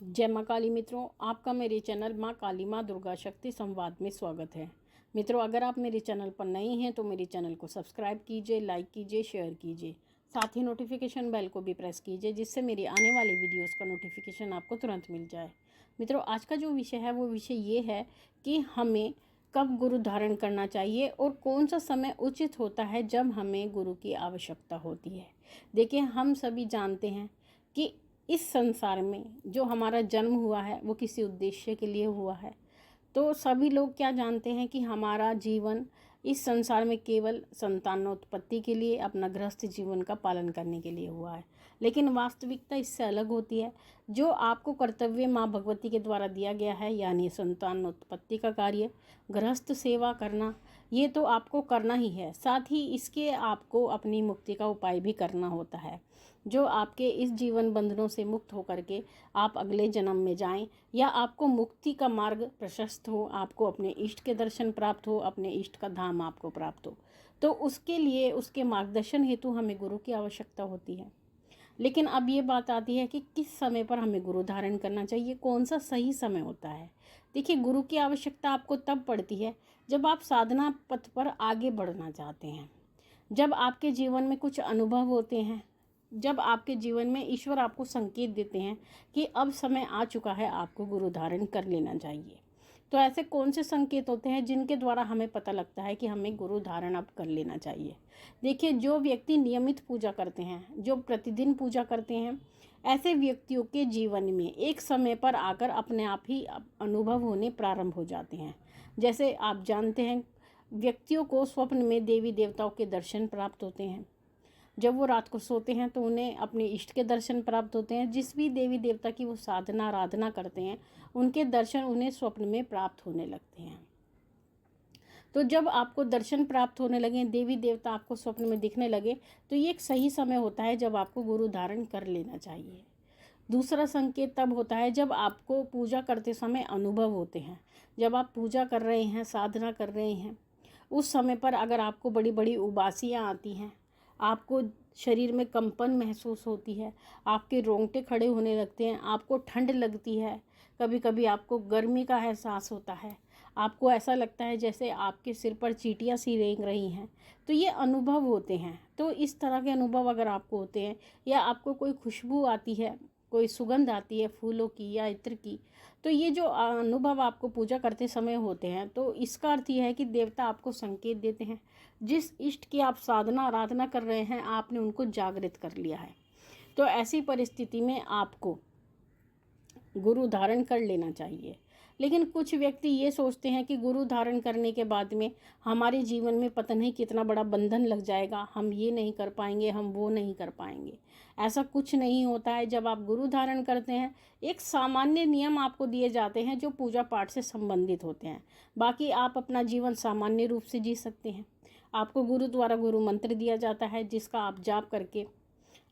जय माँ काली मित्रों, आपका मेरे चैनल माँ काली माँ दुर्गा शक्ति संवाद में स्वागत है। मित्रों, अगर आप मेरे चैनल पर नए हैं तो मेरे चैनल को सब्सक्राइब कीजिए, लाइक कीजिए, शेयर कीजिए। साथ ही नोटिफिकेशन बेल को भी प्रेस कीजिए, जिससे मेरी आने वाली वीडियोस का नोटिफिकेशन आपको तुरंत मिल जाए। मित्रों, आज का जो विषय है वो विषय ये है कि हमें कब गुरु धारण करना चाहिए और कौन सा समय उचित होता है जब हमें गुरु की आवश्यकता होती है। देखिए, हम सभी जानते हैं कि इस संसार में जो हमारा जन्म हुआ है वो किसी उद्देश्य के लिए हुआ है। तो सभी लोग क्या जानते हैं कि हमारा जीवन इस संसार में केवल संतानोत्पत्ति के लिए, अपना गृहस्थ जीवन का पालन करने के लिए हुआ है। लेकिन वास्तविकता इससे अलग होती है। जो आपको कर्तव्य माँ भगवती के द्वारा दिया गया है, यानी संतानोत्पत्ति का कार्य, गृहस्थ सेवा करना, ये तो आपको करना ही है। साथ ही इसके आपको अपनी मुक्ति का उपाय भी करना होता है, जो आपके इस जीवन बंधनों से मुक्त होकर के आप अगले जन्म में जाएं, या आपको मुक्ति का मार्ग प्रशस्त हो, आपको अपने इष्ट के दर्शन प्राप्त हो, अपने इष्ट का धाम आपको प्राप्त हो। तो उसके लिए, उसके मार्गदर्शन हेतु हमें गुरु की आवश्यकता होती है। लेकिन अब ये बात आती है कि किस समय पर हमें गुरु धारण करना चाहिए, कौन सा सही समय होता है। देखिए, गुरु की आवश्यकता आपको तब पड़ती है जब आप साधना पथ पर आगे बढ़ना चाहते हैं, जब आपके जीवन में कुछ अनुभव होते हैं, जब आपके जीवन में ईश्वर आपको संकेत देते हैं कि अब समय आ चुका है, आपको गुरु धारण कर लेना चाहिए। तो ऐसे कौन से संकेत होते हैं जिनके द्वारा हमें पता लगता है कि हमें गुरु धारण अब कर लेना चाहिए। देखिए, जो व्यक्ति नियमित पूजा करते हैं, जो प्रतिदिन पूजा करते हैं, ऐसे व्यक्तियों के जीवन में एक समय पर आकर अपने आप ही अनुभव होने प्रारंभ हो जाते हैं। जैसे आप जानते हैं, व्यक्तियों को स्वप्न में देवी देवताओं के दर्शन प्राप्त होते हैं। जब वो रात को सोते हैं तो उन्हें अपने इष्ट के दर्शन प्राप्त होते हैं। जिस भी देवी देवता की वो साधना आराधना करते हैं, उनके दर्शन उन्हें स्वप्न में प्राप्त होने लगते हैं। तो जब आपको दर्शन प्राप्त होने लगे, देवी देवता आपको स्वप्न में दिखने लगे, तो ये एक सही समय होता है जब आपको गुरु धारण कर लेना चाहिए। दूसरा संकेत तब होता है जब आपको पूजा करते समय अनुभव होते हैं। जब आप पूजा कर रहे हैं, साधना कर रहे हैं, उस समय पर अगर आपको बड़ी बड़ी उबासियाँ आती हैं, आपको शरीर में कंपन महसूस होती है, आपके रोंगटे खड़े होने लगते हैं, आपको ठंड लगती है, कभी कभी आपको गर्मी का एहसास होता है, आपको ऐसा लगता है जैसे आपके सिर पर चींटियाँ सी रेंग रही हैं, तो ये अनुभव होते हैं। तो इस तरह के अनुभव अगर आपको होते हैं, या आपको कोई खुशबू आती है, कोई सुगंध आती है फूलों की या इत्र की, तो ये जो अनुभव आपको पूजा करते समय होते हैं, तो इसका अर्थ यह है कि देवता आपको संकेत देते हैं। जिस इष्ट की आप साधना आराधना कर रहे हैं, आपने उनको जागृत कर लिया है। तो ऐसी परिस्थिति में आपको गुरु धारण कर लेना चाहिए। लेकिन कुछ व्यक्ति ये सोचते हैं कि गुरु धारण करने के बाद में हमारे जीवन में पता नहीं कितना बड़ा बंधन लग जाएगा, हम ये नहीं कर पाएंगे, हम वो नहीं कर पाएंगे। ऐसा कुछ नहीं होता है। जब आप गुरु धारण करते हैं, एक सामान्य नियम आपको दिए जाते हैं जो पूजा पाठ से संबंधित होते हैं। बाकी आप अपना जीवन सामान्य रूप से जी सकते हैं। आपको गुरु द्वारा गुरु मंत्र दिया जाता है, जिसका आप जाप करके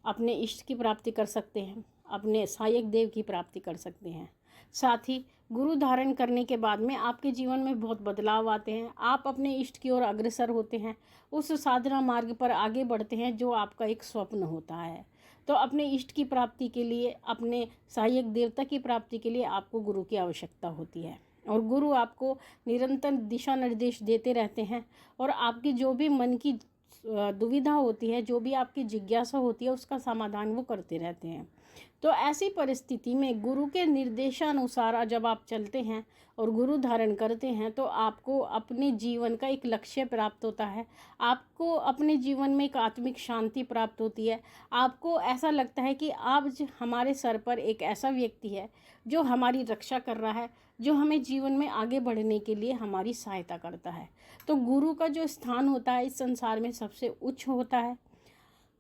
अपने इष्ट की प्राप्ति कर सकते हैं, अपने सहायक देव की प्राप्ति कर सकते हैं। साथ ही गुरु धारण करने के बाद में आपके जीवन में बहुत बदलाव आते हैं। आप अपने इष्ट की ओर अग्रसर होते हैं, उस साधना मार्ग पर आगे बढ़ते हैं जो आपका एक स्वप्न होता है। तो अपने इष्ट की प्राप्ति के लिए, अपने सहायक देवता की प्राप्ति के लिए आपको गुरु की आवश्यकता होती है। और गुरु आपको निरंतर दिशा निर्देश देते रहते हैं, और आपकी जो भी मन की दुविधा होती है, जो भी आपकी जिज्ञासा होती है, उसका समाधान वो करते रहते हैं। तो ऐसी परिस्थिति में गुरु के निर्देशानुसार जब आप चलते हैं और गुरु धारण करते हैं, तो आपको अपने जीवन का एक लक्ष्य प्राप्त होता है। आपको अपने जीवन में एक आत्मिक शांति प्राप्त होती है। आपको ऐसा लगता है कि आज हमारे सर पर एक ऐसा व्यक्ति है जो हमारी रक्षा कर रहा है, जो हमें जीवन में आगे बढ़ने के लिए हमारी सहायता करता है। तो गुरु का जो स्थान होता है इस संसार में सबसे उच्च होता है।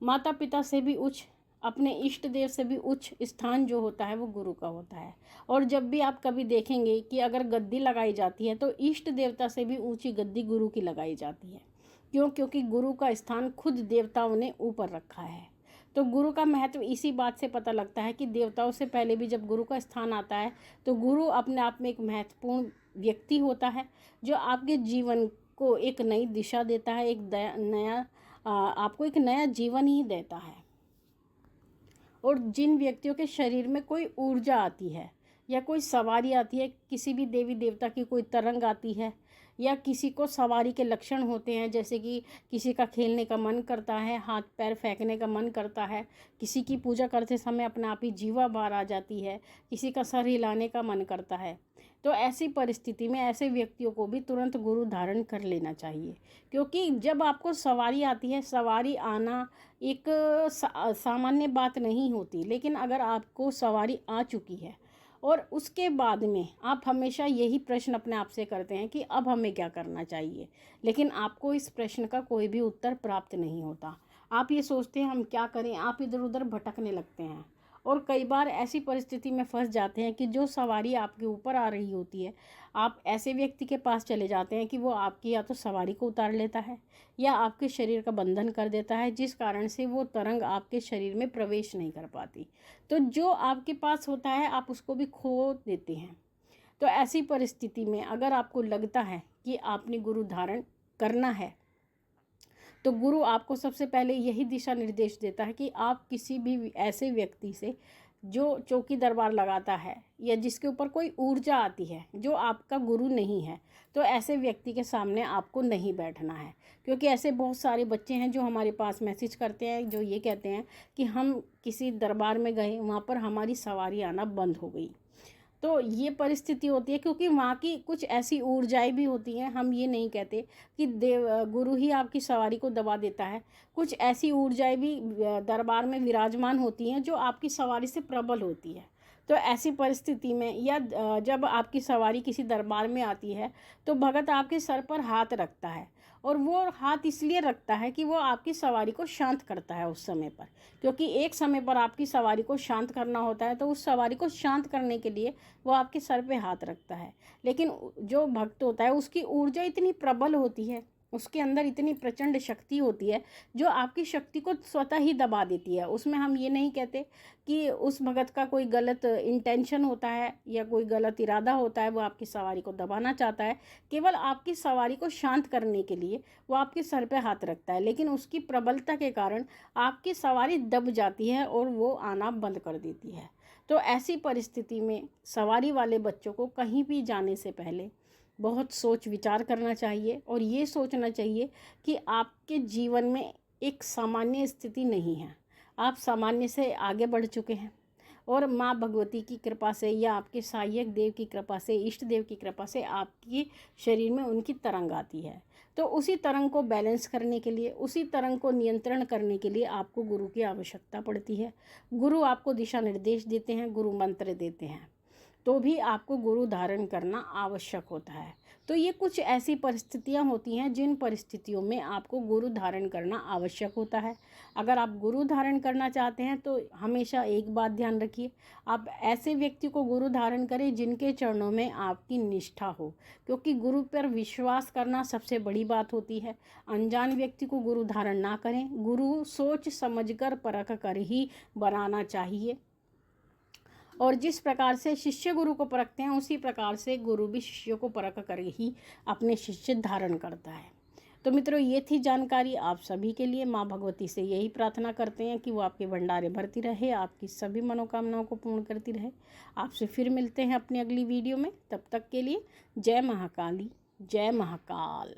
माता पिता से भी उच्च, अपने इष्ट देव से भी उच्च स्थान जो होता है वो गुरु का होता है। और जब भी आप कभी देखेंगे कि अगर गद्दी लगाई जाती है, तो इष्ट देवता से भी ऊंची गद्दी गुरु की लगाई जाती है। क्यों? क्योंकि गुरु का स्थान खुद देवताओं ने ऊपर रखा है। तो गुरु का महत्व इसी बात से पता लगता है कि देवताओं से पहले भी जब गुरु का स्थान आता है, तो गुरु अपने आप में एक महत्वपूर्ण व्यक्ति होता है, जो आपके जीवन को एक नई दिशा देता है, एक नया आपको एक नया जीवन ही देता है। और जिन व्यक्तियों के शरीर में कोई ऊर्जा आती है या कोई सवारी आती है, किसी भी देवी देवता की कोई तरंग आती है, या किसी को सवारी के लक्षण होते हैं, जैसे कि किसी का खेलने का मन करता है, हाथ पैर फेंकने का मन करता है, किसी की पूजा करते समय अपने आप ही जीवा बाहर आ जाती है, किसी का सर हिलाने का मन करता है, तो ऐसी परिस्थिति में ऐसे व्यक्तियों को भी तुरंत गुरु धारण कर लेना चाहिए। क्योंकि जब आपको सवारी आती है, सवारी आना एक सामान्य बात नहीं होती, लेकिन अगर आपको सवारी आ चुकी है और उसके बाद में आप हमेशा यही प्रश्न अपने आप से करते हैं कि अब हमें क्या करना चाहिए, लेकिन आपको इस प्रश्न का कोई भी उत्तर प्राप्त नहीं होता। आप ये सोचते हैं हम क्या करें, आप इधर उधर भटकने लगते हैं और कई बार ऐसी परिस्थिति में फंस जाते हैं कि जो सवारी आपके ऊपर आ रही होती है, आप ऐसे व्यक्ति के पास चले जाते हैं कि वो आपकी या तो सवारी को उतार लेता है या आपके शरीर का बंधन कर देता है, जिस कारण से वो तरंग आपके शरीर में प्रवेश नहीं कर पाती। तो जो आपके पास होता है आप उसको भी खो देते हैं। तो ऐसी परिस्थिति में अगर आपको लगता है कि आपने गुरु धारण करना है, तो गुरु आपको सबसे पहले यही दिशा निर्देश देता है कि आप किसी भी ऐसे व्यक्ति से जो चौकी दरबार लगाता है या जिसके ऊपर कोई ऊर्जा आती है, जो आपका गुरु नहीं है, तो ऐसे व्यक्ति के सामने आपको नहीं बैठना है। क्योंकि ऐसे बहुत सारे बच्चे हैं जो हमारे पास मैसेज करते हैं, जो ये कहते हैं कि हम किसी दरबार में गए, वहाँ पर हमारी सवारी आना बंद हो गई। तो ये परिस्थिति होती है क्योंकि वहाँ की कुछ ऐसी ऊर्जाएं भी होती हैं। हम ये नहीं कहते कि गुरु ही आपकी सवारी को दबा देता है, कुछ ऐसी ऊर्जाएं भी दरबार में विराजमान होती हैं जो आपकी सवारी से प्रबल होती है। तो ऐसी परिस्थिति में या जब आपकी सवारी किसी दरबार में आती है तो भगत आपके सर पर हाथ रखता है, और वो हाथ इसलिए रखता है कि वो आपकी सवारी को शांत करता है उस समय पर। क्योंकि एक समय पर आपकी सवारी को शांत करना होता है, तो उस सवारी को शांत करने के लिए वो आपके सर पे हाथ रखता है। लेकिन जो भक्त होता है उसकी ऊर्जा इतनी प्रबल होती है, उसके अंदर इतनी प्रचंड शक्ति होती है जो आपकी शक्ति को स्वतः ही दबा देती है। उसमें हम ये नहीं कहते कि उस भगत का कोई गलत इंटेंशन होता है या कोई गलत इरादा होता है, वो आपकी सवारी को दबाना चाहता है। केवल आपकी सवारी को शांत करने के लिए वो आपके सर पे हाथ रखता है, लेकिन उसकी प्रबलता के कारण आपकी सवारी दब जाती है और वो आना बंद कर देती है। तो ऐसी परिस्थिति में सवारी वाले बच्चों को कहीं भी जाने से पहले बहुत सोच विचार करना चाहिए और ये सोचना चाहिए कि आपके जीवन में एक सामान्य स्थिति नहीं है, आप सामान्य से आगे बढ़ चुके हैं और माँ भगवती की कृपा से या आपके सहायक देव की कृपा से, इष्ट देव की कृपा से आपकी शरीर में उनकी तरंग आती है। तो उसी तरंग को बैलेंस करने के लिए, उसी तरंग को नियंत्रण करने के लिए आपको गुरु की आवश्यकता पड़ती है। गुरु आपको दिशा निर्देश देते हैं, गुरु मंत्र देते हैं, तो भी आपको गुरु धारण करना आवश्यक होता है। तो ये कुछ ऐसी परिस्थितियां होती हैं जिन परिस्थितियों में आपको गुरु धारण करना आवश्यक होता है। अगर आप गुरु धारण करना चाहते हैं तो हमेशा एक बात ध्यान रखिए, आप ऐसे व्यक्ति को गुरु धारण करें जिनके चरणों में आपकी निष्ठा हो, क्योंकि गुरु पर विश्वास करना सबसे बड़ी बात होती है। अनजान व्यक्ति को गुरु धारण ना करें, गुरु सोच समझकर परख कर ही बनाना चाहिए। और जिस प्रकार से शिष्य गुरु को परखते हैं, उसी प्रकार से गुरु भी शिष्य को परख कर ही अपने शिष्य धारण करता है। तो मित्रों, ये थी जानकारी आप सभी के लिए। माँ भगवती से यही प्रार्थना करते हैं कि वो आपके भंडारे भरती रहे, आपकी सभी मनोकामनाओं को पूर्ण करती रहे। आपसे फिर मिलते हैं अपनी अगली वीडियो में, तब तक के लिए जय महाकाली, जय महाकाल।